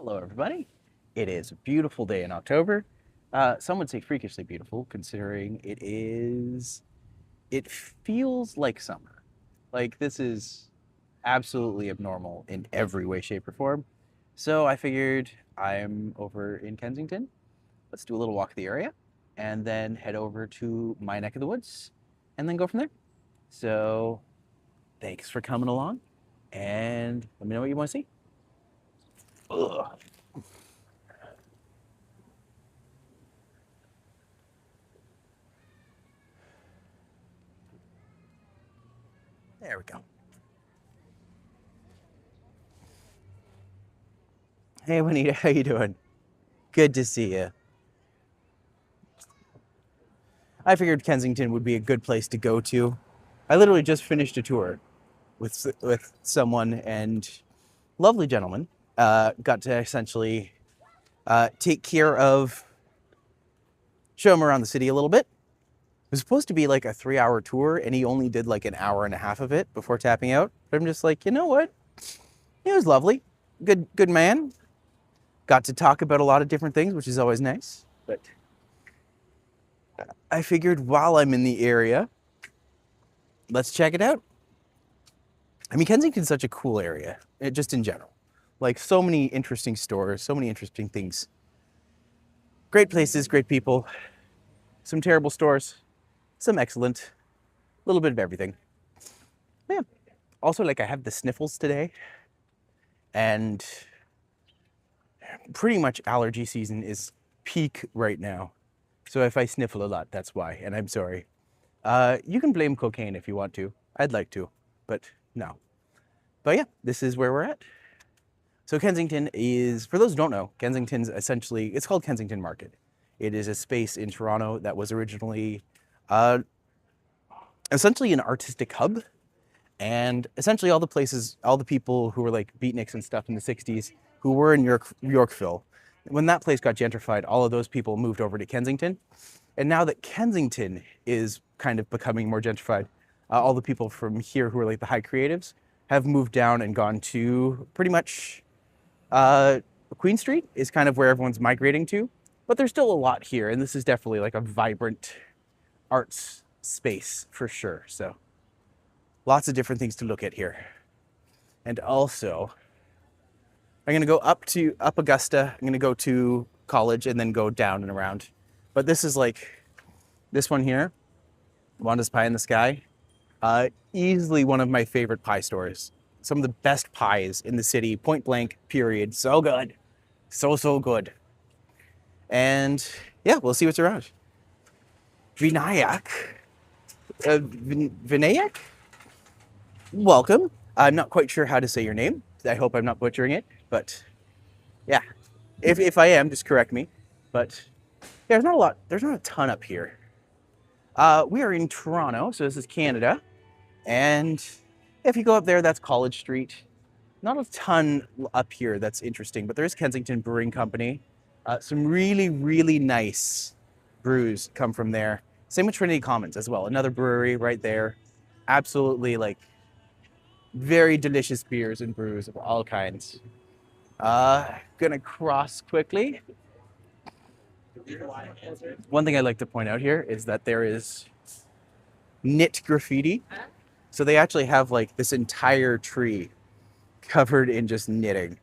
Hello, everybody. It is a beautiful day in October. Some would say freakishly beautiful, considering it feels like summer. Like this is absolutely abnormal in every way, shape, or form. So I figured I'm over in Kensington. Let's do a little walk of the area and then head over to my neck of the woods and then go from there. So thanks for coming along and let me know what you want to see. Ugh. There we go. Hey, Juanita, how you doing? Good to see you. I figured Kensington would be a good place to go to. I literally just finished a tour with someone and lovely gentleman. Got to essentially take care of, show him around the city a little bit. It was supposed to be like a 3-hour tour, and he only did like an hour and a half of it before tapping out. But I'm just like, you know what? He was lovely, good man. Got to talk about a lot of different things, which is always nice. But I figured while I'm in the area, let's check it out. I mean, Kensington's such a cool area, just in general. Like so many interesting stores, so many interesting things. Great places, great people, some terrible stores, some excellent, a little bit of everything. Yeah. Also, like I have the sniffles today, and pretty much allergy season is peak right now. So if I sniffle a lot, that's why, and I'm sorry. You can blame cocaine if you want to. I'd like to, but no. But yeah, this is where we're at. So Kensington is, for those who don't know, Kensington's essentially, it's called Kensington Market. It is a space in Toronto that was originally essentially an artistic hub. And essentially all the places, all the people who were like beatniks and stuff in the 60s who were in Yorkville, when that place got gentrified, all of those people moved over to Kensington. And now that Kensington is kind of becoming more gentrified, all the people from here who are like the high creatives have moved down and gone to pretty much Queen Street is kind of where everyone's migrating to. But there's still a lot here, and this is definitely like a vibrant arts space for sure. So lots of different things to look at here. And also, I'm gonna go up Augusta. I'm gonna go to college and then go down and around. But this is like, this one here, Wanda's Pie in the Sky. Easily one of my favorite pie stores. Some of the best pies in the city, point blank, period. So good. So good. And yeah, we'll see what's around. Vinayak. Vinayak? Welcome. I'm not quite sure how to say your name. I hope I'm not butchering it, but yeah. If I am, just correct me. But yeah, there's not a ton up here. We are in Toronto, so this is Canada. And if you go up there, that's College Street. Not a ton up here that's interesting, but there is Kensington Brewing Company. Some really nice brews come from there. Same with Trinity Commons as well. Another brewery right there. Absolutely like very delicious beers and brews of all kinds. Gonna cross quickly. One thing I'd like to point out here is that there is knit graffiti. So they actually have like this entire tree covered in just knitting.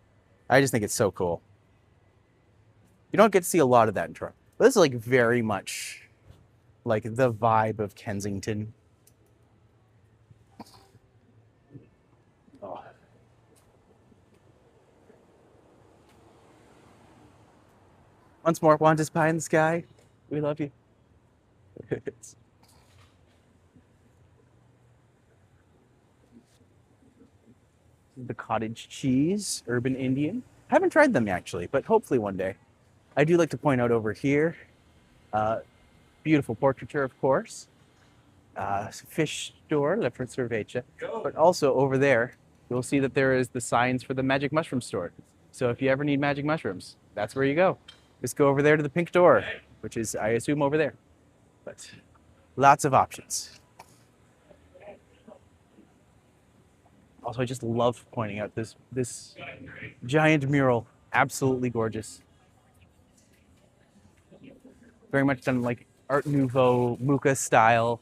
I just think it's so cool. You don't get to see a lot of that in Toronto. But this is like very much like the vibe of Kensington. Oh. Once more, Wanda's Pie in the Sky. We love you. The cottage cheese, urban Indian. I haven't tried them actually, but hopefully one day. I do like to point out over here, beautiful portraiture, of course. Fish store, La Cerveja. But also over there, you'll see that there is the signs for the magic mushroom store. So if you ever need magic mushrooms, that's where you go. Just go over there to the pink door, which is, I assume, over there. But lots of options. Also, I just love pointing out this giant mural absolutely gorgeous. Very much done like Art Nouveau Mucca style,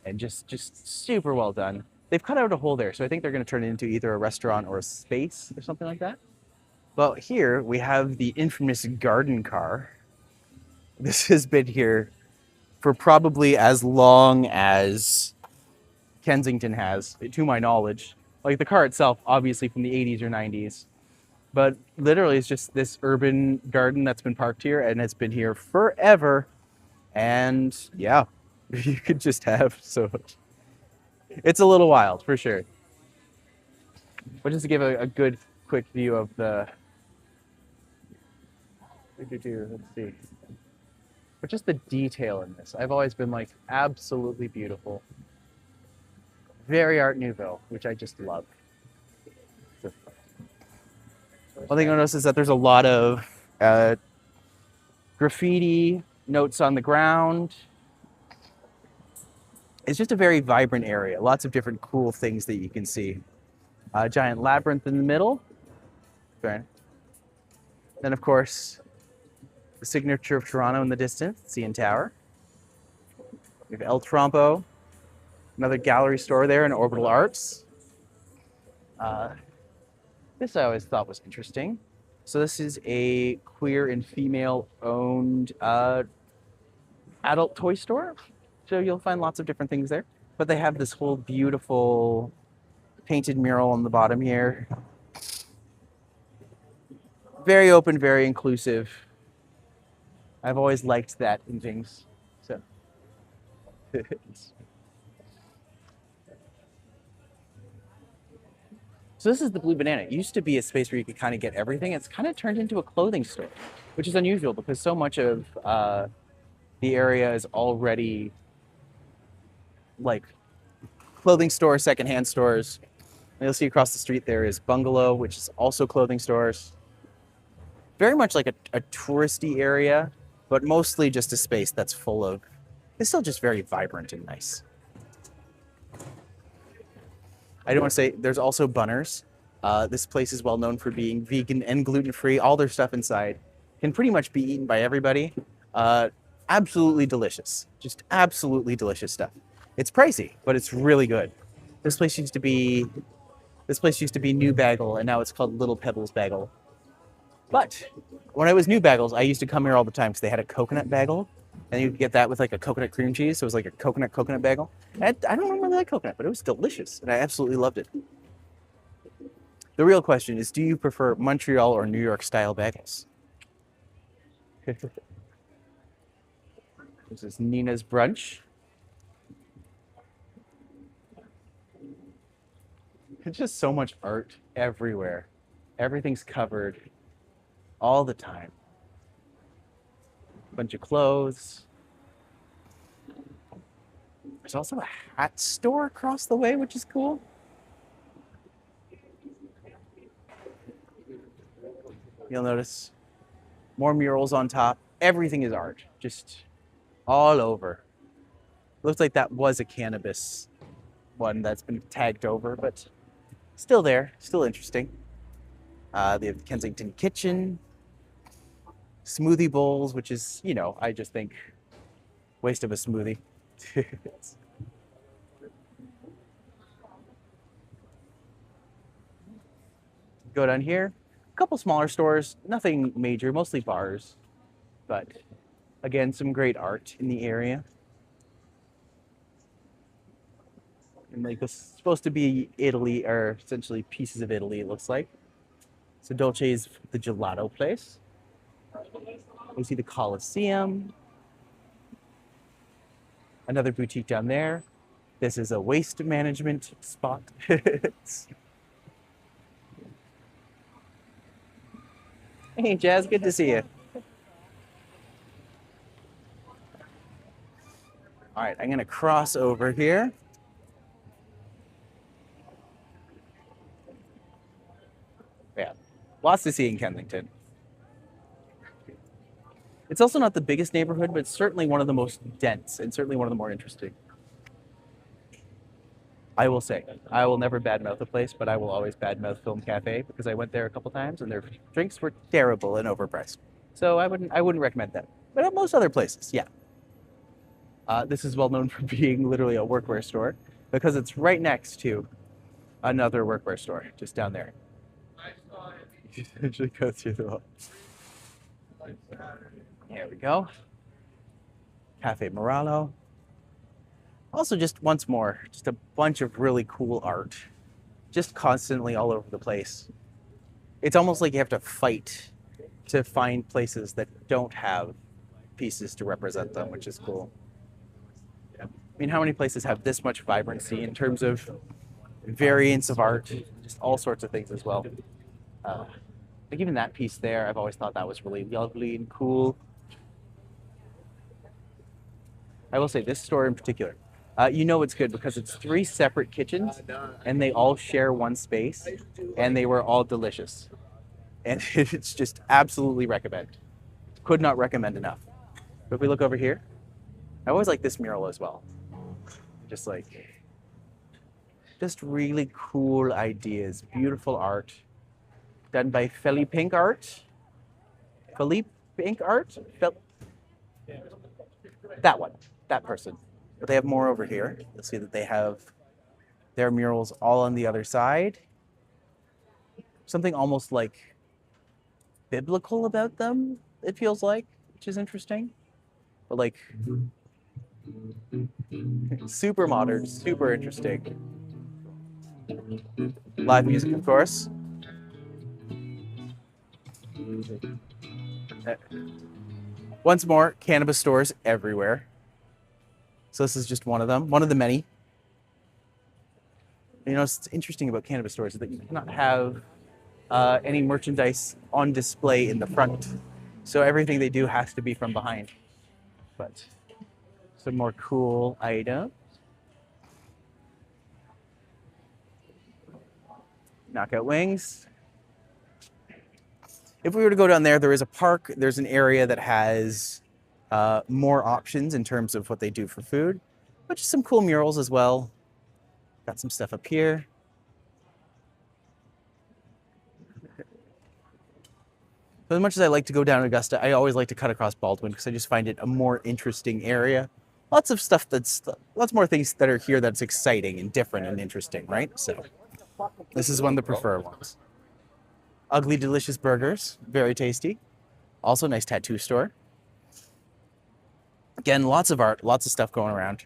and just super well done. They've cut out a hole there, so I think they're going to turn it into either a restaurant or a space or something like that. Well, here we have the infamous garden car. This has been here for probably as long as Kensington has, to my knowledge. Like the car itself, obviously from the 80s or 90s, but literally it's just this urban garden that's been parked here and it's been here forever. And yeah, you could just have so much. It's a little wild for sure. But just to give a good quick view of the, let's see. But just the detail in this, I've always been like absolutely beautiful. Very Art Nouveau, which I just love. One thing I noticed is that there's a lot of graffiti, notes on the ground. It's just a very vibrant area. Lots of different cool things that you can see. A giant labyrinth in the middle. Then, of course, the signature of Toronto in the distance, CN Tower. We have El Trompo, another gallery store there in Orbital Arts. This I always thought was interesting. So this is a queer and female-owned adult toy store. So you'll find lots of different things there. But they have this whole beautiful painted mural on the bottom here. Very open, very inclusive. I've always liked that in things. So. So this is the Blue Banana. It used to be a space where you could kind of get everything. It's kind of turned into a clothing store, which is unusual because so much of the area is already like clothing stores, secondhand stores. And you'll see across the street there is Bungalow, which is also clothing stores. Very much like a touristy area, but mostly just a space that's full of, it's still just very vibrant and nice. I do want to say there's also Bunners. This place is well known for being vegan and gluten-free. All their stuff inside can pretty much be eaten by everybody. Absolutely delicious. Just absolutely delicious stuff. It's pricey, but it's really good. This place used to be New Bagel, and now it's called Little Pebbles Bagel. But when I was New Bagels, I used to come here all the time because they had a coconut bagel. And you could get that with like a coconut cream cheese. So it was like a coconut bagel. And I don't really like coconut, but it was delicious. And I absolutely loved it. The real question is, do you prefer Montreal or New York style bagels? This is Nina's Brunch. It's just so much art everywhere. Everything's covered all the time. Bunch of clothes. There's also a hat store across the way, which is cool. You'll notice more murals on top. Everything is art, just all over. Looks like that was a cannabis one that's been tagged over, but still there, still interesting. They have the Kensington Kitchen. Smoothie bowls, which is, you know, I just think waste of a smoothie. Go down here, a couple smaller stores, nothing major, mostly bars, but again, some great art in the area. And like this is supposed to be Italy, or essentially pieces of Italy, it looks like. So Dolce is the gelato place. We see the Colosseum. Another boutique down there. This is a waste management spot. Hey, Jazz, good to see you. All right, I'm gonna cross over here. Yeah, lots to see in Kensington. It's also not the biggest neighborhood, but it's certainly one of the most dense and certainly one of the more interesting. I will say, I will never badmouth a place, but I will always badmouth Film Cafe because I went there a couple times and their drinks were terrible and overpriced. So I wouldn't recommend that. But at most other places, yeah. This is well known for being literally a workwear store because it's right next to another workwear store just down there. You usually go through the wall. Here we go. Cafe Moralo. Also, just once more, just a bunch of really cool art, just constantly all over the place. It's almost like you have to fight to find places that don't have pieces to represent them, which is cool. I mean, how many places have this much vibrancy in terms of variants of art, just all sorts of things as well. Like even that piece there, I've always thought that was really lovely and cool. I will say this store in particular, you know it's good because it's 3 separate kitchens and they all share one space and they were all delicious. And it's just absolutely recommend. Could not recommend enough. But if we look over here, I always like this mural as well. Just really cool ideas, beautiful art, done by Felipe Pink Art. Felipe Pink Art? That one, that person. But they have more over here. You'll see that they have their murals all on the other side. Something almost like biblical about them, it feels like, which is interesting. But like super modern, super interesting. Live music, of course. Once more, cannabis stores everywhere. So this is just one of them, one of the many. You know, what's interesting about cannabis stores is that you cannot have any merchandise on display in the front. So everything they do has to be from behind. But some more cool items. Knockout wings. If we were to go down there, there is a park. There's an area that has more options in terms of what they do for food, but just some cool murals as well. Got some stuff up here. But as much as I like to go down Augusta, I always like to cut across Baldwin because I just find it a more interesting area. Lots more things that are here that's exciting and different and interesting, right? So this is one of the preferred ones. Ugly Delicious Burgers, very tasty. Also nice tattoo store. Again, lots of art, lots of stuff going around.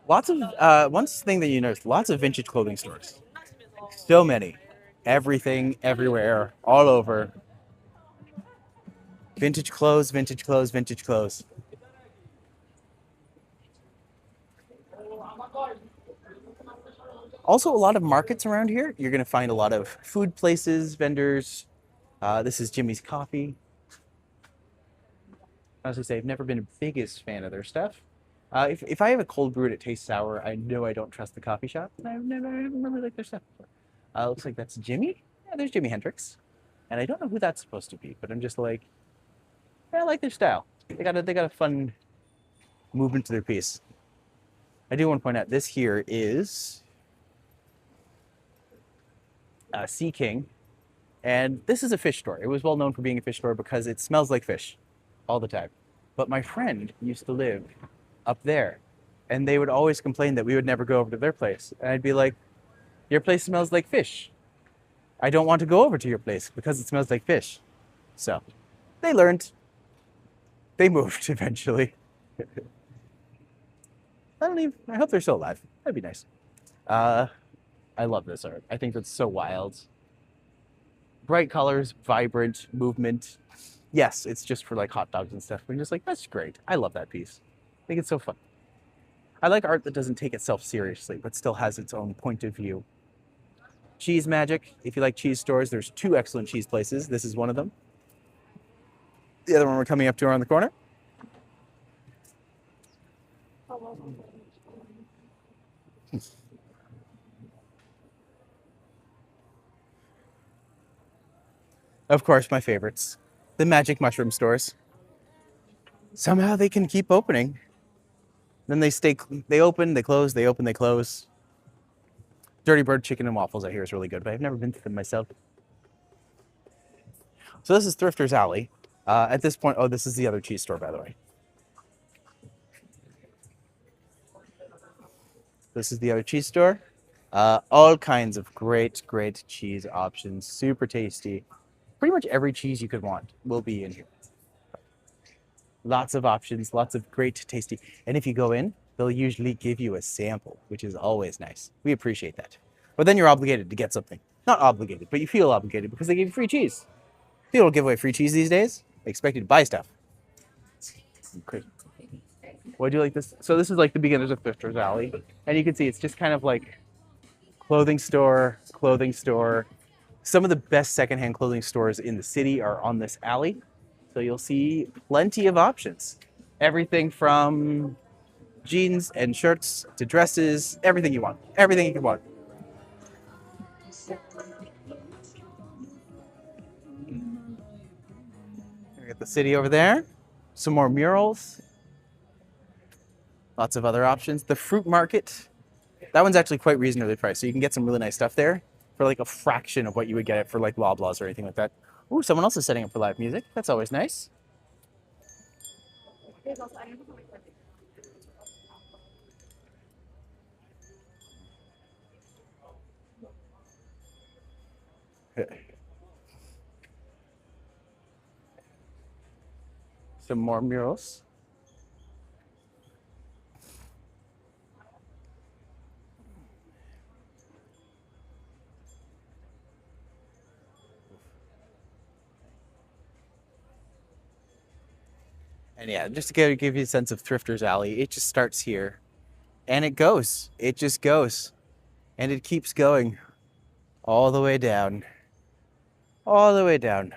One thing that you notice, lots of vintage clothing stores. So many. Everything, everywhere, all over. Vintage clothes, vintage clothes, vintage clothes. Also, a lot of markets around here. You're going to find a lot of food places, vendors. This is Jimmy's Coffee. As I say, I've never been a biggest fan of their stuff. If I have a cold brew and it tastes sour, I know I don't trust the coffee shop. I haven't really liked their stuff before. Looks like that's Jimmy. Yeah, there's Jimi Hendrix. And I don't know who that's supposed to be, but I'm just like, yeah, I like their style. They got a fun movement to their piece. I do want to point out this here is Sea King. And this is a fish store. It was well known for being a fish store because it smells like fish all the time. But my friend used to live up there, and they would always complain that we would never go over to their place. And I'd be like, your place smells like fish. I don't want to go over to your place because it smells like fish. So they learned. They moved eventually. I hope they're still alive. That'd be nice. I love this art. I think that's so wild. Bright colors, vibrant movement. Yes, it's just for like hot dogs and stuff. But I'm just like, that's great. I love that piece. I think it's so fun. I like art that doesn't take itself seriously, but still has its own point of view. Cheese Magic. If you like cheese stores, there's 2 excellent cheese places. This is one of them. The other one we're coming up to around the corner. Of course, my favorites, the magic mushroom stores. Somehow they can keep opening. Then they open, they close, they open, they close. Dirty Bird chicken and waffles I hear is really good, but I've never been to them myself. So this is Thrifter's Alley. At this point, oh, this is the other cheese store, by the way. This is the other cheese store. All kinds of great cheese options, super tasty. Pretty much every cheese you could want will be in here. Lots of options, lots of great tasty. And if you go in, they'll usually give you a sample, which is always nice. We appreciate that. But then you're obligated to get something. Not obligated, but you feel obligated because they give you free cheese. People don't give away free cheese these days. They expect you to buy stuff. Okay. Why do you like this? So this is like the beginners of Thrifter's Alley. And you can see it's just kind of like clothing store, clothing store. Some of the best secondhand clothing stores in the city are on this alley. So you'll see plenty of options. Everything from jeans and shirts to dresses, everything you want. Everything you can want. We got the city over there. Some more murals. Lots of other options. The fruit market. That one's actually quite reasonably priced. So you can get some really nice stuff there for like a fraction of what you would get it for like Loblaws or anything like that. Ooh, someone else is setting up for live music. That's always nice. Some more murals. And yeah, just to give you a sense of Thrifter's Alley, it just starts here and it goes. It just goes. And it keeps going all the way down. All the way down.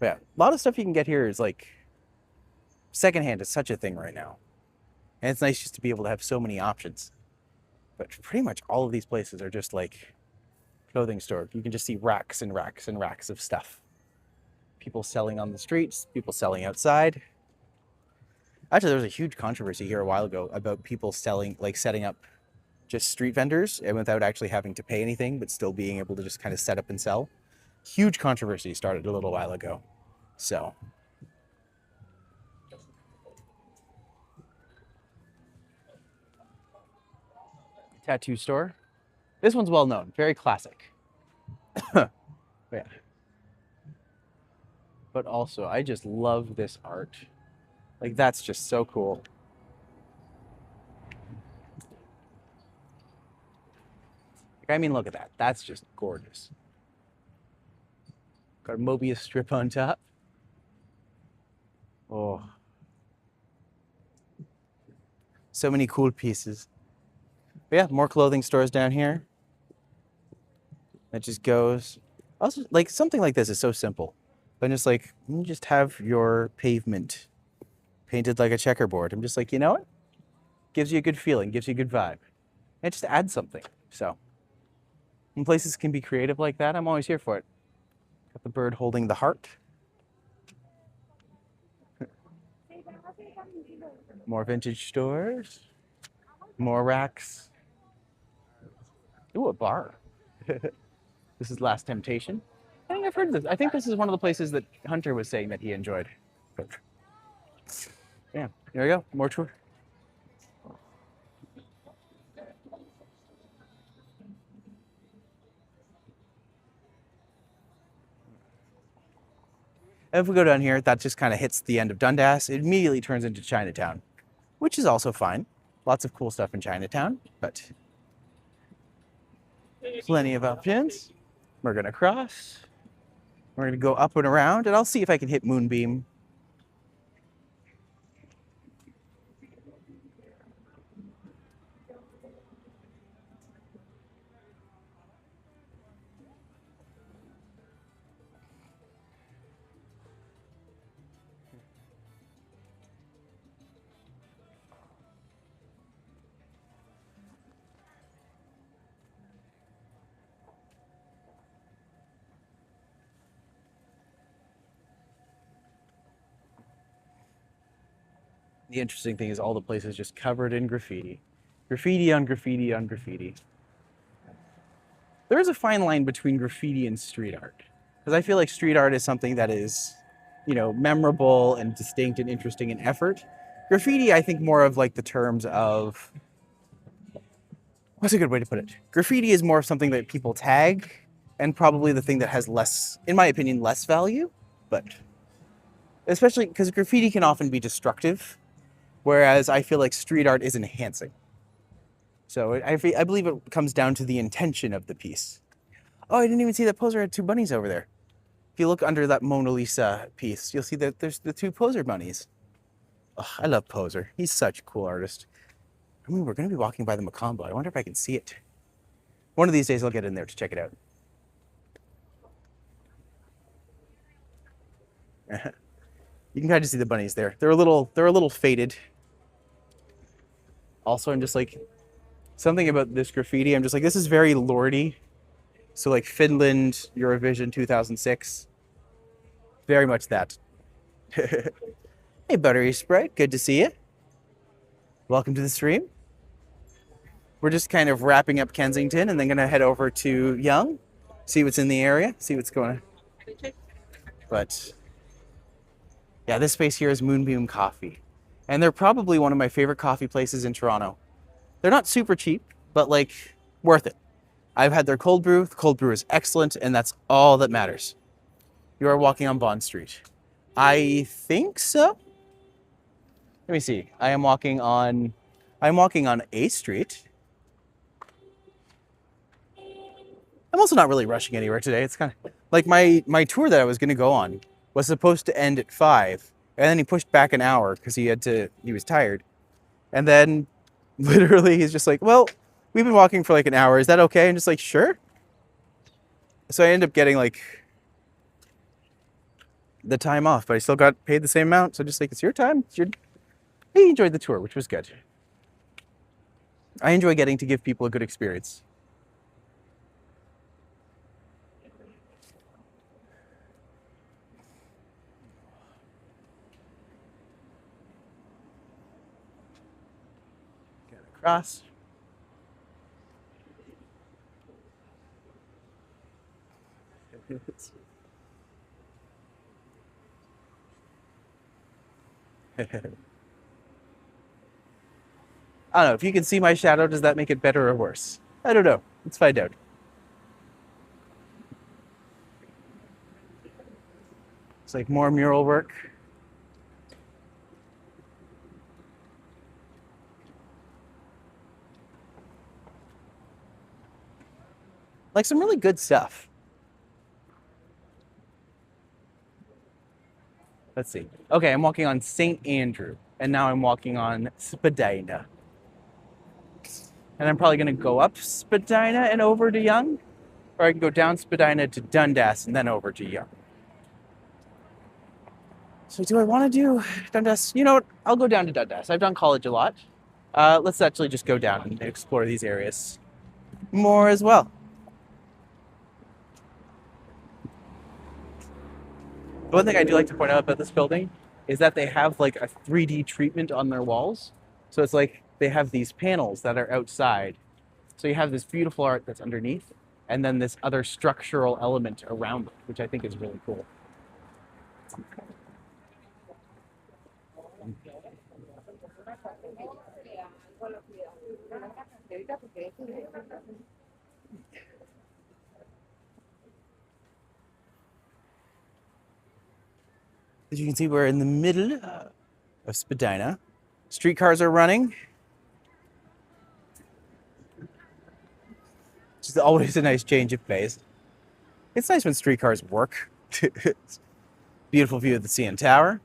But yeah, a lot of stuff you can get here is like secondhand is such a thing right now. And it's nice just to be able to have so many options. But pretty much all of these places are just like clothing store. You can just see racks and racks and racks of stuff. People selling on the streets, people selling outside. Actually, there was a huge controversy here a while ago about people selling, like setting up just street vendors and without actually having to pay anything, but still being able to just kind of set up and sell. Huge controversy started a little while ago. So. Tattoo store. This one's well known, very classic. Yeah. But also, I just love this art. Like, that's just so cool. Like, I mean, look at that. That's just gorgeous. Got a Mobius strip on top. Oh. So many cool pieces. But yeah, more clothing stores down here. That just goes. Also, like, something like this is so simple. But just like, you just have your pavement painted like a checkerboard. I'm just like, you know what? Gives you a good feeling, gives you a good vibe. And just add something. So, when places can be creative like that, I'm always here for it. Got the bird holding the heart. More vintage stores. More racks. Ooh, a bar. This is Last Temptation. I think I've heard of this. I think this is one of the places that Hunter was saying that he enjoyed. Yeah, there we go. More tour. And if we go down here, that just kind of hits the end of Dundas. It immediately turns into Chinatown, which is also fine. Lots of cool stuff in Chinatown, but plenty of options. We're gonna cross. We're gonna go up and around, and I'll see if I can hit Moonbeam. The interesting thing is all the places just covered in graffiti. Graffiti on graffiti on graffiti. There is a fine line between graffiti and street art. Because I feel like street art is something that is, memorable and distinct and interesting in effort. Graffiti, I think more of like the terms of, what's a good way to put it? Graffiti is more of something that people tag and probably the thing that has less, in my opinion, less value. But especially because graffiti can often be destructive, whereas I feel like street art is enhancing. So I believe it comes down to the intention of the piece. Oh, I didn't even see that poser had two bunnies over there. If you look under that Mona Lisa piece, you'll see that there's the two poser bunnies. Oh, I love Poser. He's such a cool artist. I mean, we're going to be walking by the Macombo. I wonder if I can see it. One of these days I'll get in there to check it out. You can kind of see the bunnies there. They're a little faded. Also, I'm just like, something about this graffiti, I'm just like, this is very lordy. So like Finland, Eurovision 2006. Very much that. Hey, Buttery Sprite, good to see you. Welcome to the stream. We're just kind of wrapping up Kensington and then gonna head over to Yonge, see what's in the area, see what's going on. But yeah, this space here is Moonbeam Coffee. And they're probably one of my favorite coffee places in Toronto. They're not super cheap, but like worth it. I've had their cold brew. The cold brew is excellent, and that's all that matters. You are walking on Bond Street. I think so. Let me see. I'm walking on A Street. I'm also not really rushing anywhere today. It's kind of like my tour that I was going to go on was supposed to end at 5, and then he pushed back an hour because he was tired. And then literally he's just like, well, we've been walking for like an hour. Is that okay? I'm just like, sure. So I end up getting like the time off, but I still got paid the same amount. So just like, it's your time. He enjoyed the tour, which was good. I enjoy getting to give people a good experience. Get across. I don't know. If you can see my shadow, does that make it better or worse? I don't know. Let's find out. It's like more mural work. Like some really good stuff. Let's see. Okay, I'm walking on St. Andrew, and now I'm walking on Spadina. And I'm probably going to go up Spadina and over to Yonge, or I can go down Spadina to Dundas and then over to Yonge. So do I want to do Dundas? You know what? I'll go down to Dundas. I've done college a lot. Let's actually just go down and explore these areas more as well. The one thing I do like to point out about this building is that they have like a 3D treatment on their walls. So it's like they have these panels that are outside. So you have this beautiful art that's underneath, and then this other structural element around it, which I think is really cool. As you can see, we're in the middle of Spadina. Streetcars are running. It's always a nice change of pace. It's nice when streetcars work. Beautiful view of the CN Tower.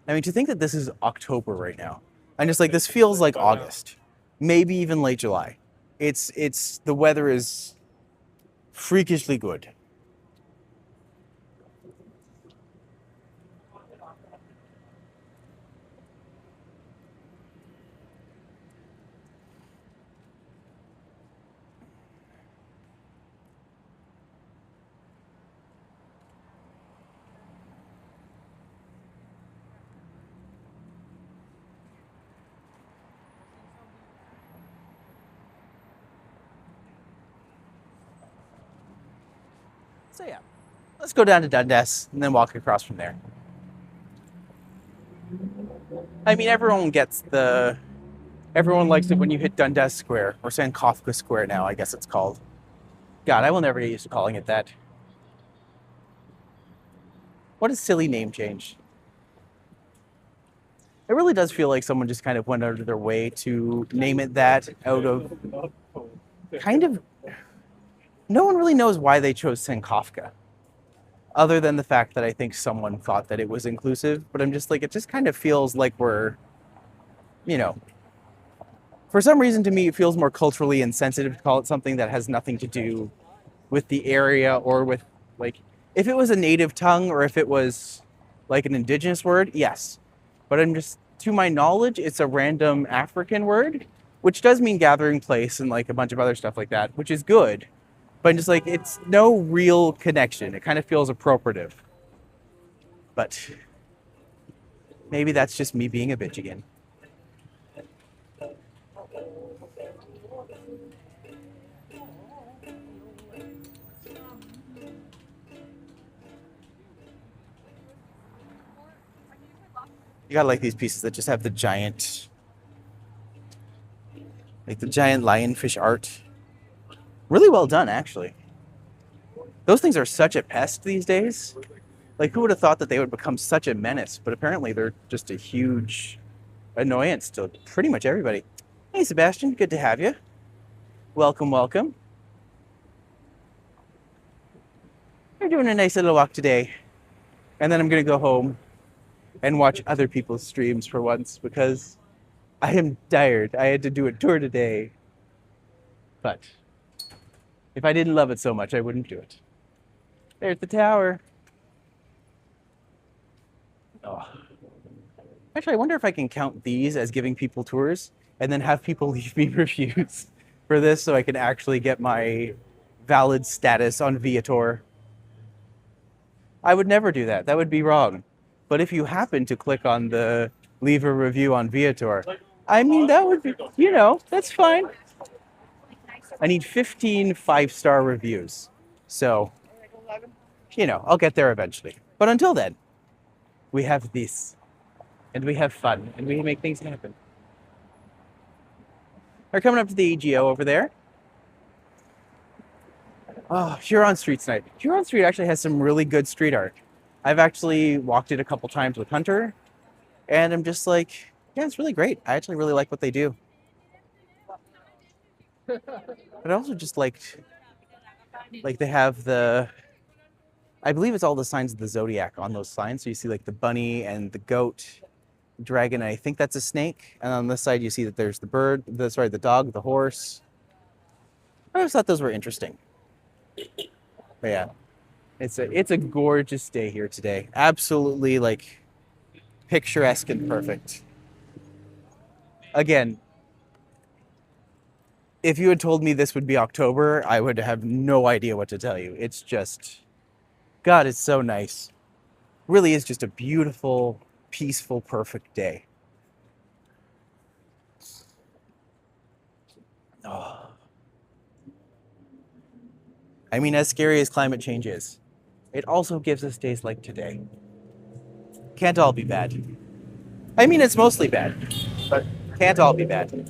I mean, to think that this is October right now, I'm just like, this feels like August, maybe even late July. The weather is freakishly good. So yeah, let's go down to Dundas and then walk across from there. I mean, everyone likes it when you hit Dundas Square, or San Kafka Square now, I guess it's called. God, I will never get used to calling it that. What a silly name change. It really does feel like someone just kind of went out of their way to name it that out of kind of, no one really knows why they chose San Kafka, other than the fact that I think someone thought that it was inclusive. But I'm just like, it just kind of feels like we're, you know, for some reason to me, it feels more culturally insensitive to call it something that has nothing to do with the area or with, like, if it was a native tongue or if it was like an indigenous word, yes. But I'm just, to my knowledge, it's a random African word, which does mean gathering place and like a bunch of other stuff like that, which is good. But I'm just like, it's no real connection. It kind of feels appropriative. But maybe that's just me being a bitch again. You gotta like these pieces that just have the giant, like the giant lionfish art. Really well done, actually. Those things are such a pest these days. Like, who would have thought that they would become such a menace? But apparently they're just a huge annoyance to pretty much everybody. Hey, Sebastian, good to have you. Welcome, welcome. We're doing a nice little walk today. And then I'm gonna go home and watch other people's streams for once because I am tired. I had to do a tour today. But if I didn't love it so much, I wouldn't do it. There's the tower. Oh. Actually, I wonder if I can count these as giving people tours and then have people leave me reviews for this so I can actually get my valid status on Viator. I would never do that. That would be wrong. But if you happen to click on the leave a review on Viator, I mean, that would be, that's fine. I need 15 5-star reviews. So, I'll get there eventually. But until then, we have this. And we have fun. And we make things happen. We're coming up to the AGO over there. Oh, Huron Street's nice. Huron Street actually has some really good street art. I've actually walked it a couple times with Hunter, and I'm just like, yeah, it's really great. I actually really like what they do. But I also just liked, like they have I believe it's all the signs of the zodiac on those signs. So you see like the bunny and the goat, dragon, and I think that's a snake. And on this side, you see that there's the bird, the dog, the horse. I just thought those were interesting. But yeah, it's a gorgeous day here today. Absolutely like picturesque and perfect. Again, if you had told me this would be October, I would have no idea what to tell you. It's just, God, it's so nice. Really is just a beautiful, peaceful, perfect day. Oh. I mean, as scary as climate change is, it also gives us days like today. Can't all be bad. I mean, it's mostly bad, but can't all be bad.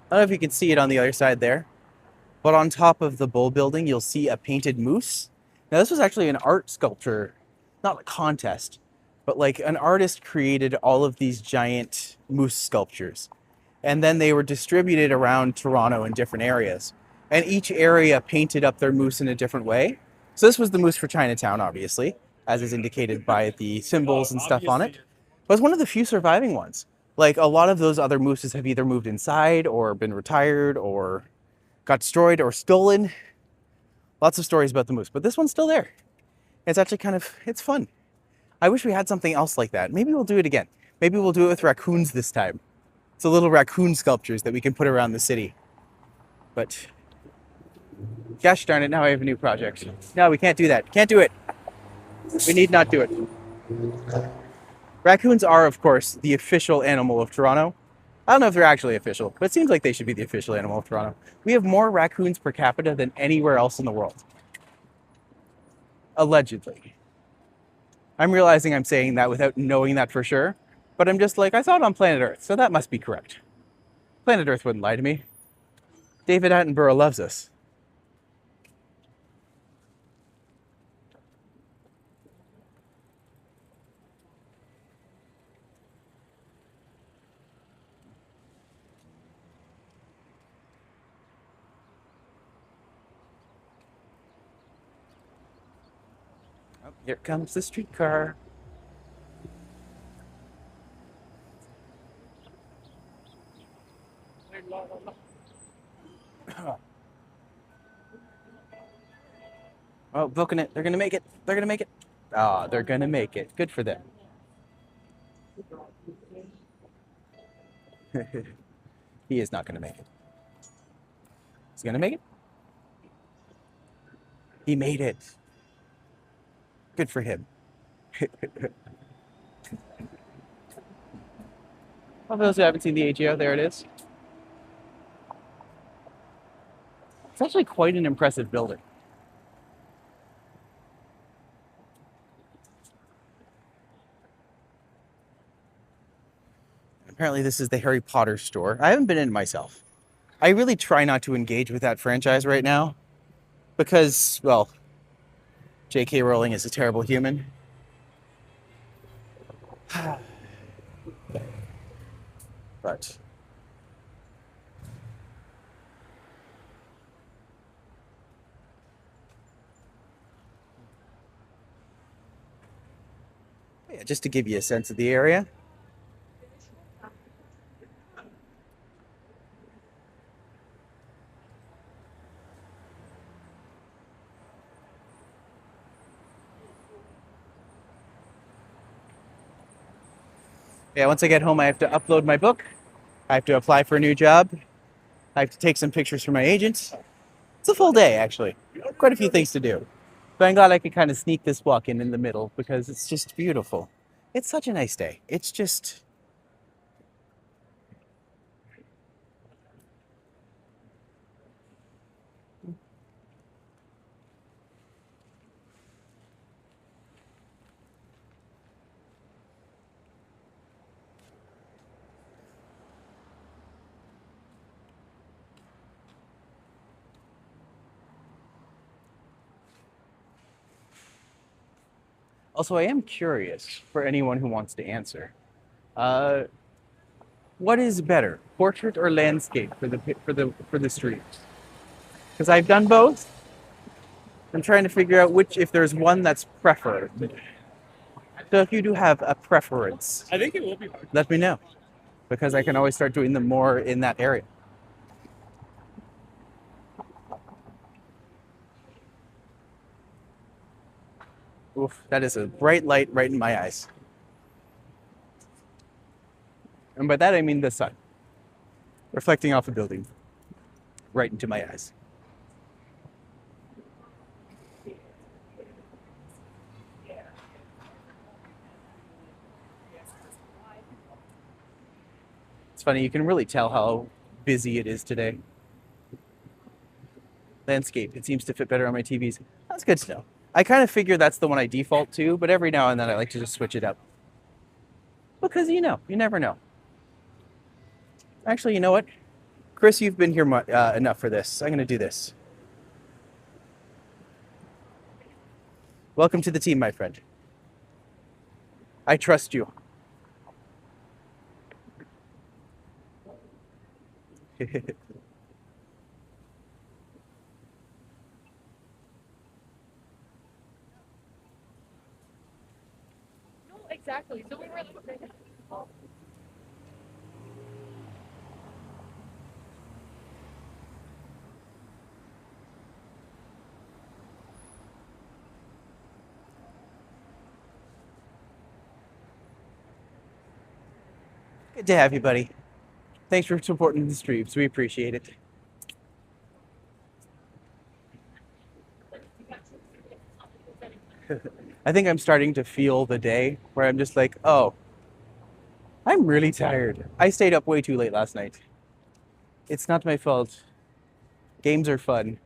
I don't know if you can see it on the other side there, but on top of the Bull building, you'll see a painted moose. Now, this was actually an art sculpture, not a contest, but like an artist created all of these giant moose sculptures. And then they were distributed around Toronto in different areas. And each area painted up their moose in a different way. So this was the moose for Chinatown, obviously, as is indicated by the symbols and stuff on it. But it's one of the few surviving ones. Like, a lot of those other mooses have either moved inside or been retired or got destroyed or stolen. Lots of stories about the moose, but this one's still there. It's actually it's fun. I wish we had something else like that. Maybe we'll do it again. Maybe we'll do it with raccoons this time. So little raccoon sculptures that we can put around the city. But gosh darn it, now I have a new project. No, we can't do that. Can't do it. We need not do it. Raccoons are, of course, the official animal of Toronto. I don't know if they're actually official, but it seems like they should be the official animal of Toronto. We have more raccoons per capita than anywhere else in the world. Allegedly. I'm realizing I'm saying that without knowing that for sure, but I'm just like, I saw it on Planet Earth, so that must be correct. Planet Earth wouldn't lie to me. David Attenborough loves us. Oh, here comes the streetcar. Oh, booking it. They're gonna make it. They're gonna make it. Ah, they're gonna make it. Good for them. He is not gonna make it. He's gonna make it. He made it. Good for him. Well, for those who haven't seen the AGO, there it is. It's actually quite an impressive building. Apparently, this is the Harry Potter store. I haven't been in myself. I really try not to engage with that franchise right now because, well, J.K. Rowling is a terrible human. But yeah, just to give you a sense of the area. Yeah, once I get home, I have to upload my book. I have to apply for a new job. I have to take some pictures for my agents. It's a full day, actually. Quite a few things to do. But I'm glad I could kind of sneak this walk in the middle because it's just beautiful. It's such a nice day. It's just... Also, I am curious for anyone who wants to answer. Uh, what is better, portrait or landscape for the streets? Because I've done both. I'm trying to figure out which, if there's one that's preferred. So if you do have a preference, I think it will be hard. Let me know, because I can always start doing them more in that area. Oof, that is a bright light right in my eyes. And by that I mean the sun, reflecting off a building, right into my eyes. It's funny, you can really tell how busy it is today. Landscape, it seems to fit better on my TVs. That's good to know. I kind of figure that's the one I default to, but every now and then I like to just switch it up. Because you never know. Actually, you know what? Chris, you've been here enough for this. I'm going to do this. Welcome to the team, my friend. I trust you. No, exactly. So we were like, Good to have you, buddy. Thanks for supporting the streams. We appreciate it. I think I'm starting to feel the day where I'm just like, oh, I'm really tired. I stayed up way too late last night. It's not my fault. Games are fun.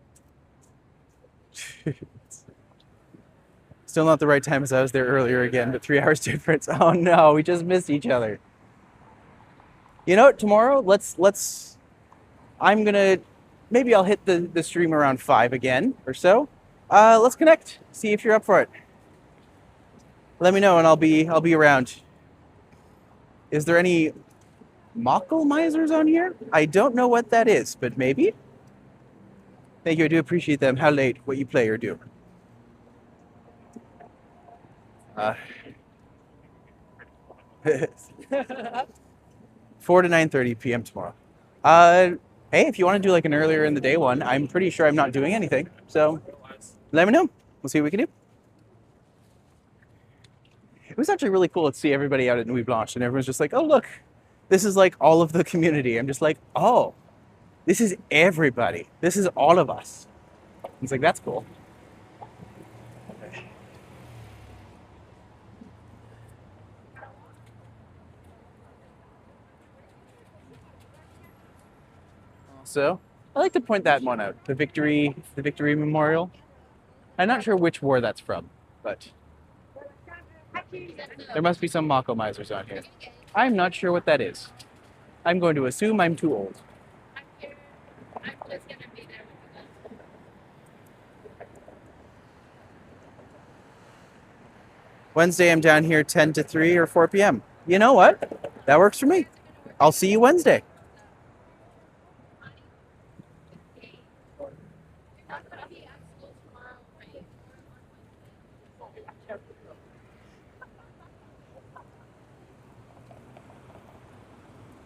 Still not the right time as I was there earlier again, but 3 hours difference. Oh no, we just missed each other. You know what? Tomorrow, let's. I'm gonna. Maybe I'll hit the stream around 5 again or so. Let's connect. See if you're up for it. Let me know, and I'll be around. Is there any Mockle misers on here? I don't know what that is, but maybe. Thank you. I do appreciate them. How late? What you play or do? 4 to 9:30 p.m. tomorrow. Hey, if you want to do like an earlier in the day one, I'm pretty sure I'm not doing anything. So let me know. We'll see what we can do. It was actually really cool to see everybody out at Nuit Blanche, and everyone's just like, "Oh, look, this is like all of the community." I'm just like, "Oh, this is everybody. This is all of us." It's like, that's cool. So I like to point that one out, the Victory Memorial. I'm not sure which war that's from, but there must be some Mako misers on here. I'm not sure what that is. I'm going to assume I'm too old. I'm just gonna be there with you. Wednesday, I'm down here 10 to 3 or 4 p.m. You know what? That works for me. I'll see you Wednesday.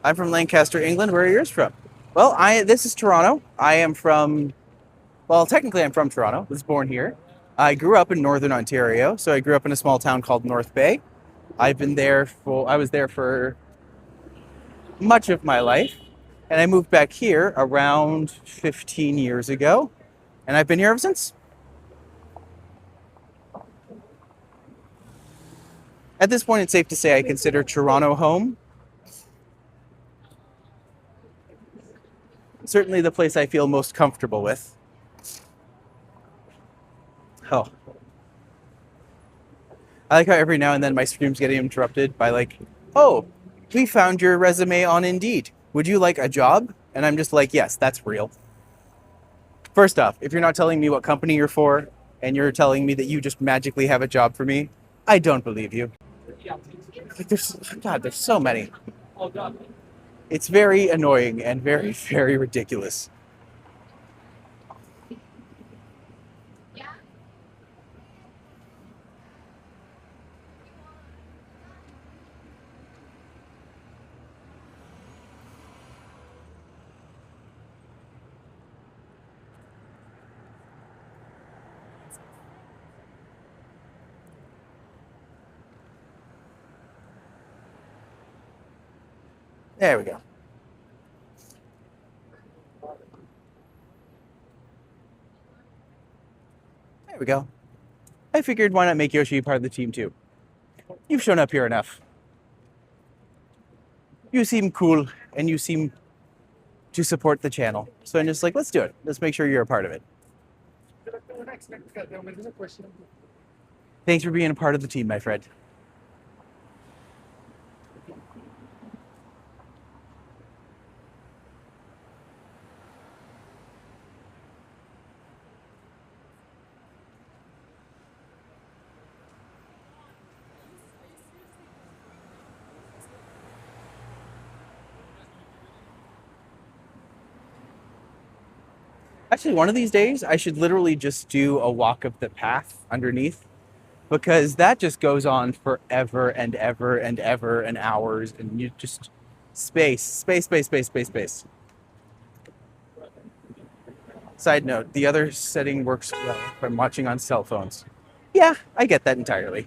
I'm from Lancaster, England. Where are yours from? Well, this is Toronto. I am from, well, technically I'm from Toronto. I was born here. I grew up in Northern Ontario, so I grew up in a small town called North Bay. I was there for much of my life, and I moved back here around 15 years ago, and I've been here ever since. At this point, it's safe to say I consider Toronto home. Certainly the place I feel most comfortable with. Oh. I like how every now and then my stream's getting interrupted by like, oh, we found your resume on Indeed. Would you like a job? And I'm just like, yes, that's real. First off, if you're not telling me what company you're for and you're telling me that you just magically have a job for me, I don't believe you. Like there's so many. It's very annoying and very, very ridiculous. There we go. There we go. I figured why not make Yoshi part of the team too. You've shown up here enough. You seem cool and you seem to support the channel. So I'm just like, let's do it. Let's make sure you're a part of it. Thanks for being a part of the team, my friend. Actually, one of these days, I should literally just do a walk of the path underneath, because that just goes on forever and ever and ever and hours, and you just space. Side note, the other setting works well if I'm watching on cell phones. Yeah, I get that entirely.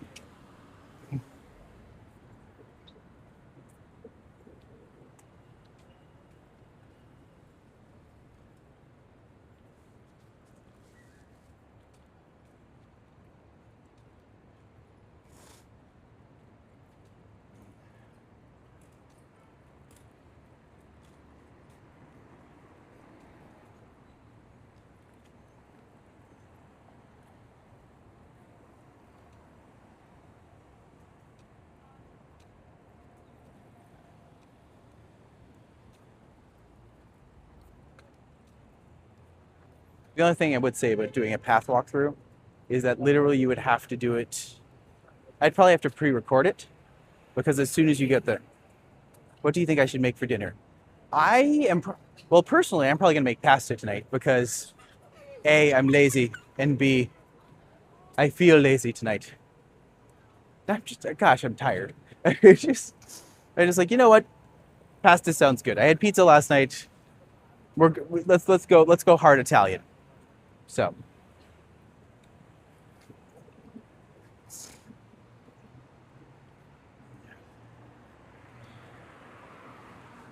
The only thing I would say about doing a path walkthrough is that literally you would have to do it. I'd probably have to pre-record it because as soon as you get there, what do you think I should make for dinner? I am, well, personally, I'm probably gonna make pasta tonight because A, I'm lazy, and B, I feel lazy tonight. I'm just, gosh, I'm tired. It's just, I'm just like, you know what? Pasta sounds good. I had pizza last night. Let's go hard Italian. So,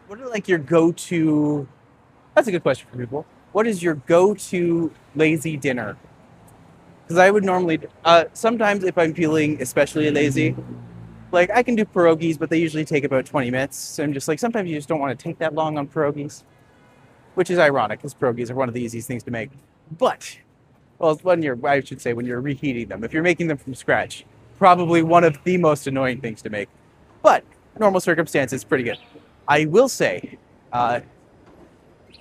what are like your go-to? That's a good question for people. What is your go-to lazy dinner? Because I would normally, sometimes if I'm feeling especially lazy, like I can do pierogies, but they usually take about 20 minutes. So I'm just like, sometimes you just don't want to take that long on pierogies, which is ironic because pierogies are one of the easiest things to make. But, well, I should say, when you're reheating them, if you're making them from scratch, probably one of the most annoying things to make. But normal circumstances, pretty good. I will say, uh,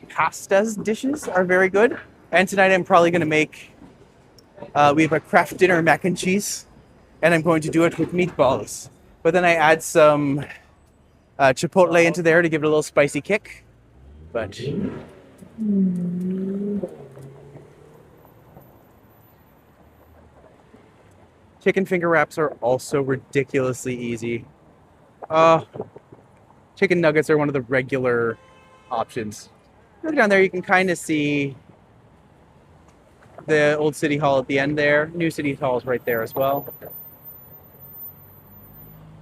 pastas dishes are very good. And tonight I'm probably going to make, we have a craft dinner mac and cheese, and I'm going to do it with meatballs. But then I add some chipotle into there to give it a little spicy kick. But chicken finger wraps are also ridiculously easy. Uh, chicken nuggets are one of the regular options. Look down there, you can kind of see the old City Hall at the end there. New City Hall is right there as well.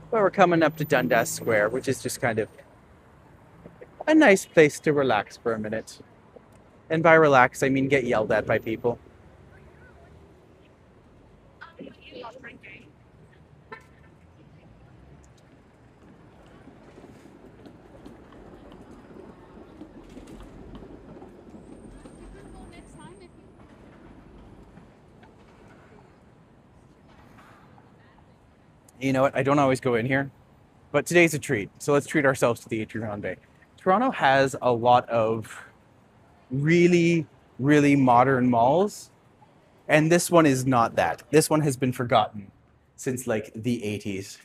But we're coming up to Dundas Square, which is just kind of a nice place to relax for a minute. And by relax, I mean get yelled at by people. You know what? I don't always go in here, but today's a treat. So let's treat ourselves to the Atrium Bay. Toronto has a lot of really, really modern malls, and this one is not that. This one has been forgotten since like the 80s.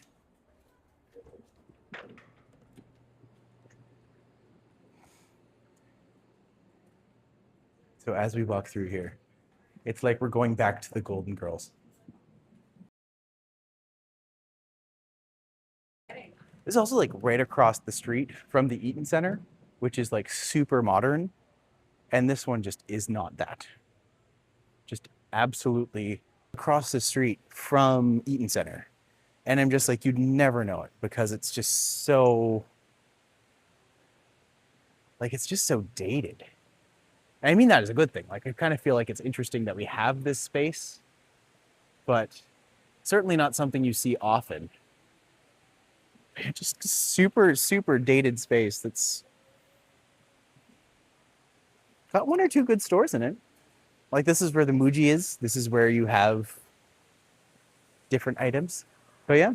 So as we walk through here, it's like we're going back to the Golden Girls. This is also like right across the street from the Eaton Center, which is like super modern. And this one just is not that. Just absolutely across the street from Eaton Center. And I'm just like, you'd never know it because it's just so, like, it's just so dated. And I mean that as a good thing. Like, I kind of feel like it's interesting that we have this space, but certainly not something you see often. Just super, super dated space that's got one or two good stores in it. Like, this is where the Muji is. This is where you have different items. But yeah.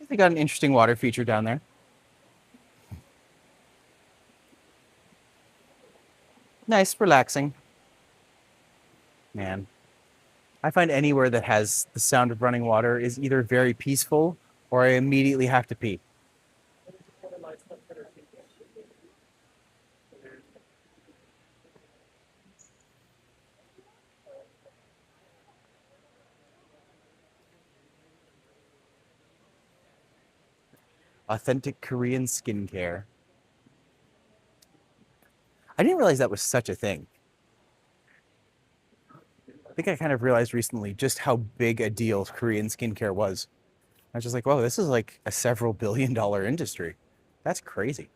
They got an interesting water feature down there. Nice, relaxing. Man, I find anywhere that has the sound of running water is either very peaceful or I immediately have to pee. Authentic Korean skincare. I didn't realize that was such a thing. I think I kind of realized recently just how big a deal Korean skincare was. I was just like, whoa, this is like a several billion-dollar industry. That's crazy.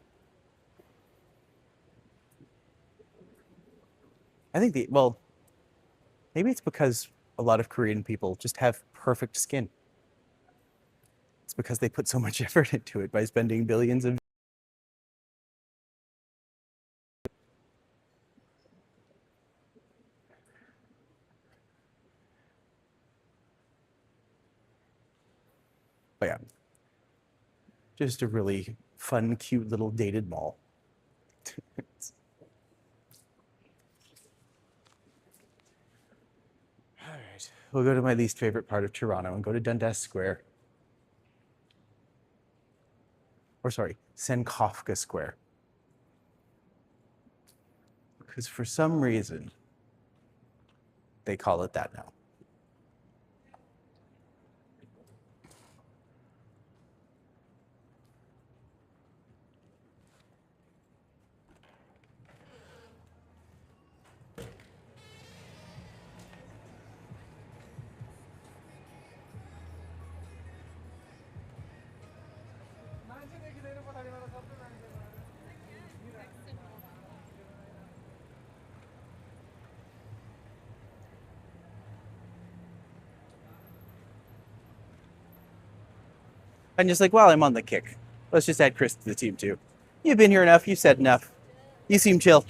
I think well, maybe it's because a lot of Korean people just have perfect skin. It's because they put so much effort into it by spending billions of But yeah, just a really fun, cute little dated mall. All right, we'll go to my least favorite part of Toronto and go to Dundas Square. Or sorry, Senkofka Square. Because for some reason, they call it that now. I'm just like, well, I'm on the kick. Let's just add Chris to the team too. You've been here enough. You said enough. You seem chill.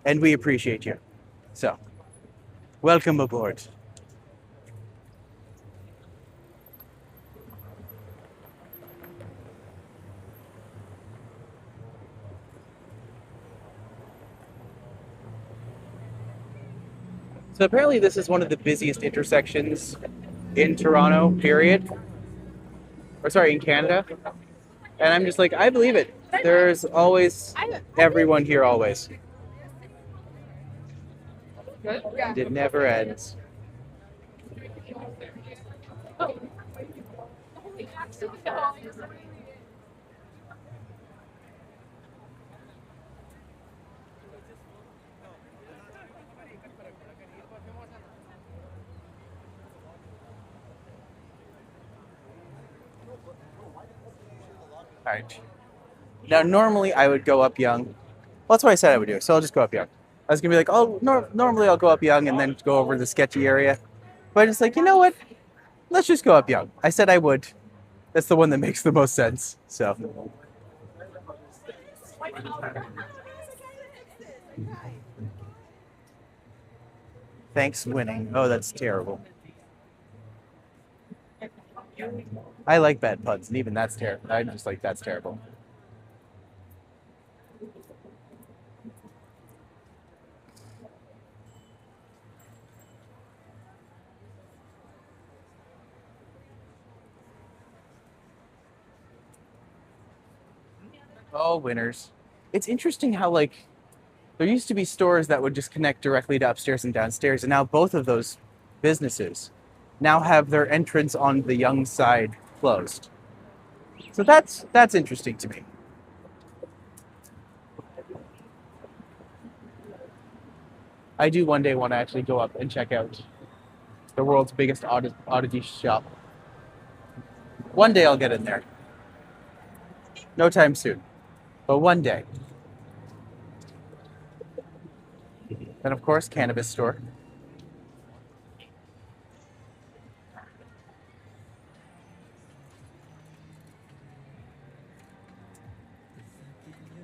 And we appreciate you. So, welcome aboard. So apparently this is one of the busiest intersections in Toronto, period. Or sorry, in Canada. And I'm just like, I believe it. There's always everyone here always. And it never ends. All right. Now, normally I would go up Yonge. Well, that's what I said I would do. So I'll just go up Yonge. I was gonna be like, oh, normally I'll go up Yonge and then go over the sketchy area. But it's like, you know what? Let's just go up Yonge. I said I would. That's the one that makes the most sense. So. Thanks, winning. Oh, that's terrible. I like bad puns, and even that's terrible. I'm just like, that's terrible. Oh, winners. It's interesting how, like, there used to be stores that would just connect directly to upstairs and downstairs, and now both of those businesses now have their entrance on the Yonge side closed. So that's interesting to me. I do one day want to actually go up and check out the world's biggest oddity shop. One day I'll get in there. No time soon, but one day. And of course, cannabis store.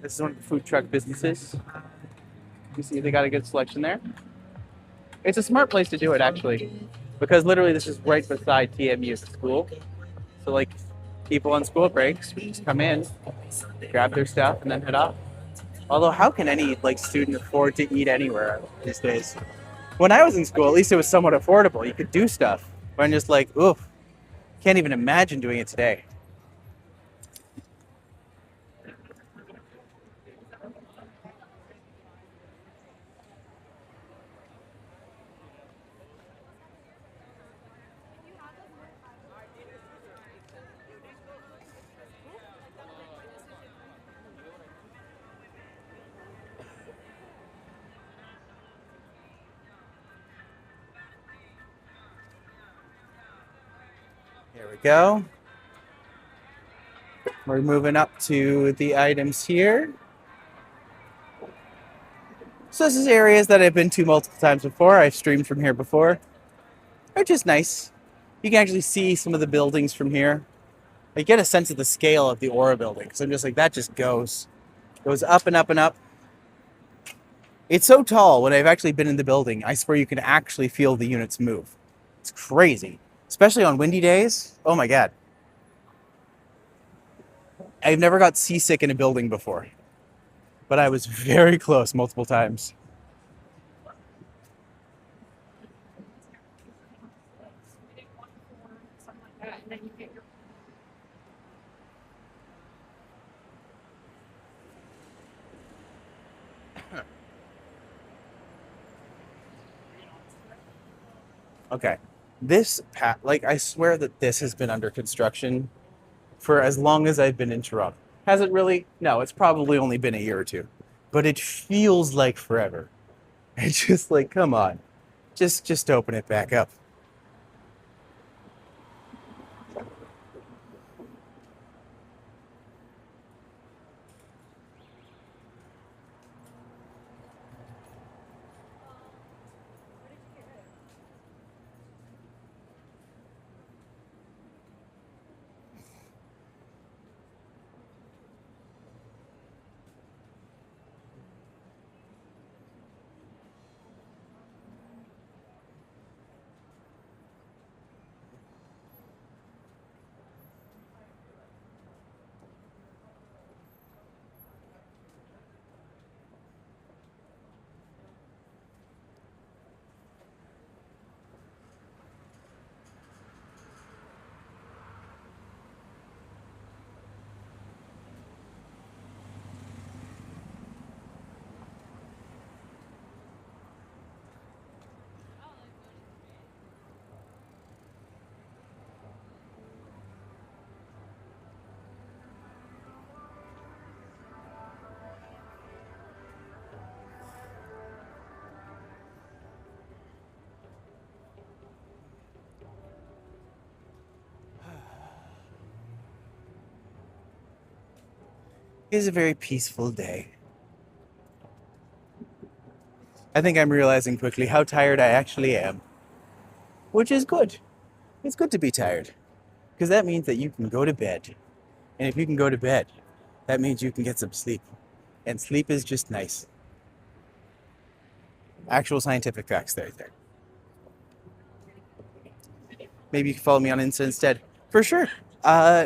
This is one of the food truck businesses. You see they got a good selection there. It's a smart place to do it, actually, because literally this is right beside TMU school. So like people on school breaks just come in, grab their stuff, and then head off. Although how can any like student afford to eat anywhere these days? When I was in school, at least it was somewhat affordable. You could do stuff. But I'm just like, oof, can't even imagine doing it today. Here we go. We're moving up to the items here. So this is areas that I've been to multiple times before. I've streamed from here before. They're just nice. You can actually see some of the buildings from here. I get a sense of the scale of the Aura building because I'm just like, that just goes up and up and up. It's so tall. When I've actually been in the building, I swear you can actually feel the units move. It's crazy, especially on windy days. Oh my God. I've never got seasick in a building before, but I was very close multiple times. Something like that, and then you get your Okay. Like, I swear that this has been under construction for as long as I've been in Toronto. Has it really? No, it's probably only been a year or two. But it feels like forever. It's just like, come on. Just open it back up. It is a very peaceful day. I think I'm realizing quickly how tired I actually am, which is good. It's good to be tired because that means that you can go to bed. And if you can go to bed, that means you can get some sleep. And sleep is just nice. Actual scientific facts there. Maybe you can follow me on Insta instead. For sure.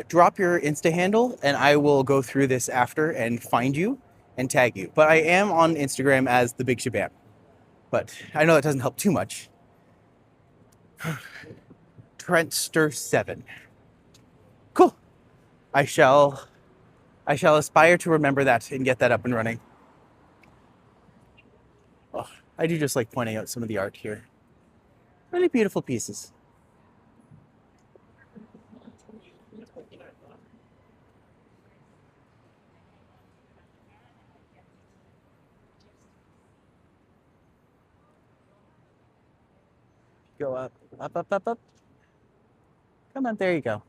Drop your Insta handle and I will go through this after and find you and tag you. But I am on Instagram as the Big Shabam. But I know that doesn't help too much. Trentster7. Cool. I shall aspire to remember that and get that up and running. Oh, I do just like pointing out some of the art here. Really beautiful pieces. Go up, up, up, up, up. Come on, there you go.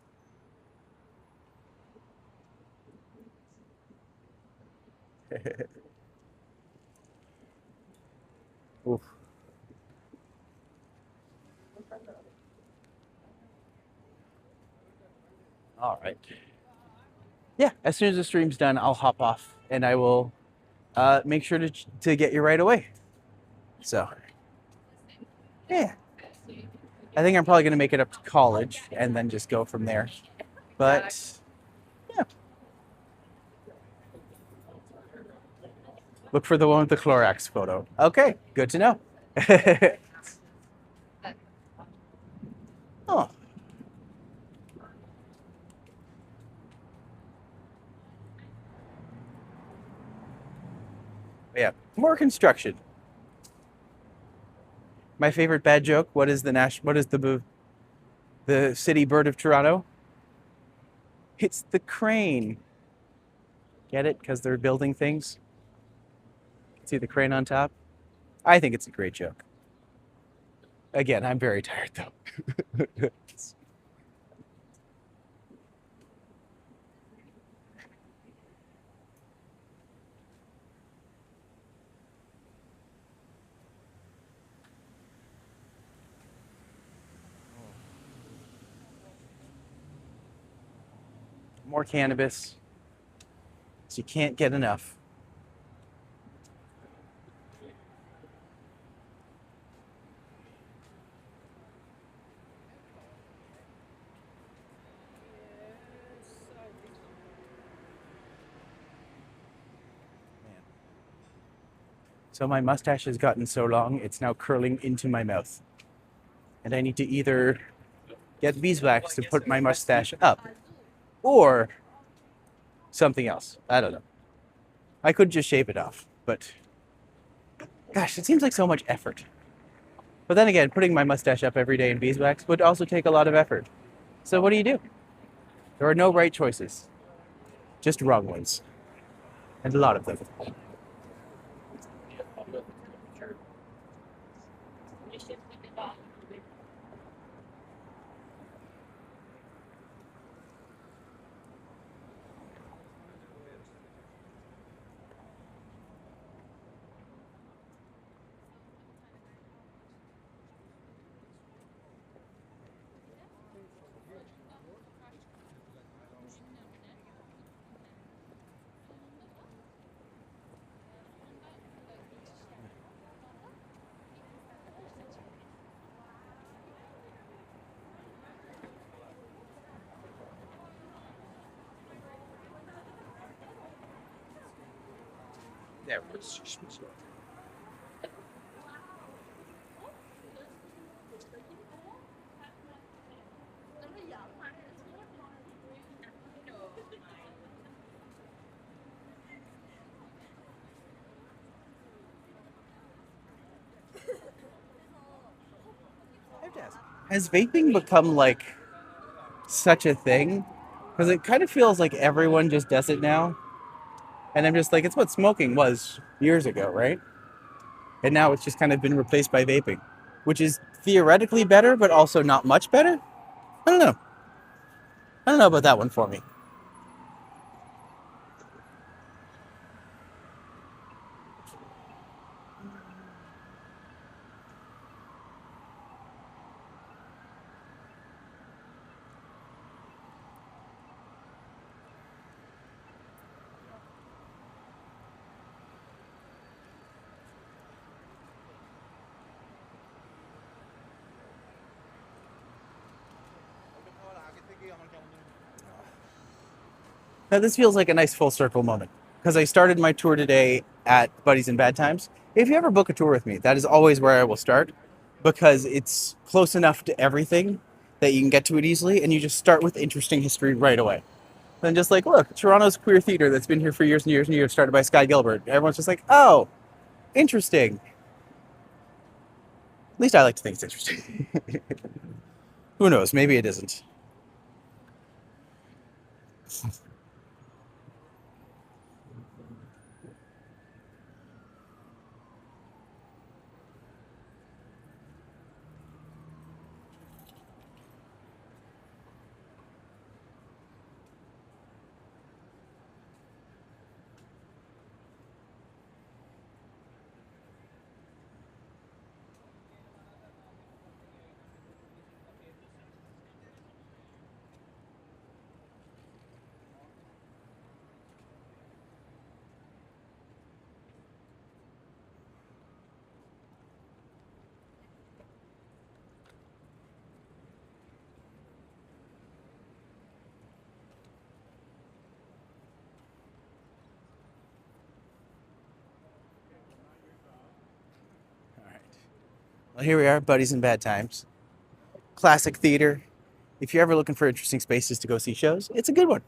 Oof. All right. Yeah, as soon as the stream's done, I'll hop off and I will make sure to get you right away. So, yeah. I think I'm probably going to make it up to college and then just go from there. But, yeah. Look for the one with the Clorox photo. Okay, good to know. Oh, yeah. More construction. My favorite bad joke. What is the city bird of Toronto? It's the crane. Get it? Because they're building things. See the crane on top? I think it's a great joke. Again, I'm very tired though. More cannabis. So you can't get enough. So my mustache has gotten so long, it's now curling into my mouth. And I need to either get beeswax to put my mustache up or something else. I don't know. I could just shave it off, but gosh, it seems like so much effort. But then again, putting my mustache up every day in beeswax would also take a lot of effort. So what do? There are no right choices, just wrong ones, and a lot of them. There it is. Has vaping become like such a thing? Because it kind of feels like everyone just does it now. And I'm just like, it's what smoking was years ago, right? And now it's just kind of been replaced by vaping, which is theoretically better, but also not much better. I don't know. I don't know about that one for me. Now, this feels like a nice full circle moment because I started my tour today at Buddies in Bad Times. If you ever book a tour with me, that is always where I will start because it's close enough to everything that you can get to it easily, and you just start with interesting history right away. Then just like, look, Toronto's queer theater that's been here for years and years and years, started by Sky Gilbert. Everyone's just like, oh, interesting. At least I like to think it's interesting. Who knows? Maybe it isn't. All right. Well, here we are, Buddies in Bad Times. Classic theater. If you're ever looking for interesting spaces to go see shows, it's a good one.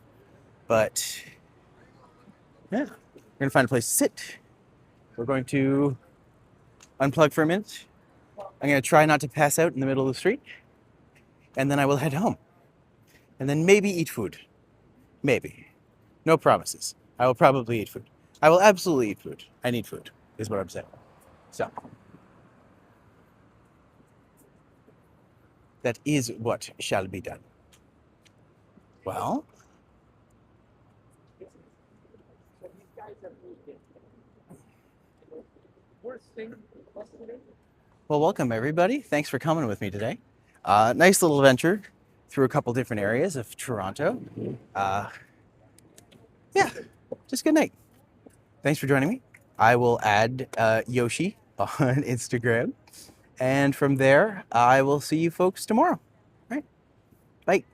But yeah, we're gonna find a place to sit. We're going to unplug for a minute. I'm gonna try not to pass out in the middle of the street, and then I will head home. And then maybe eat food. Maybe. No promises. I will probably eat food. I will absolutely eat food. I need food, is what I'm saying. So that is what shall be done. Well, welcome everybody. Thanks for coming with me today. Nice little adventure through a couple different areas of Toronto. Yeah, just good night. Thanks for joining me. I will add Yoshi on Instagram. And from there, I will see you folks tomorrow. All right. Bye.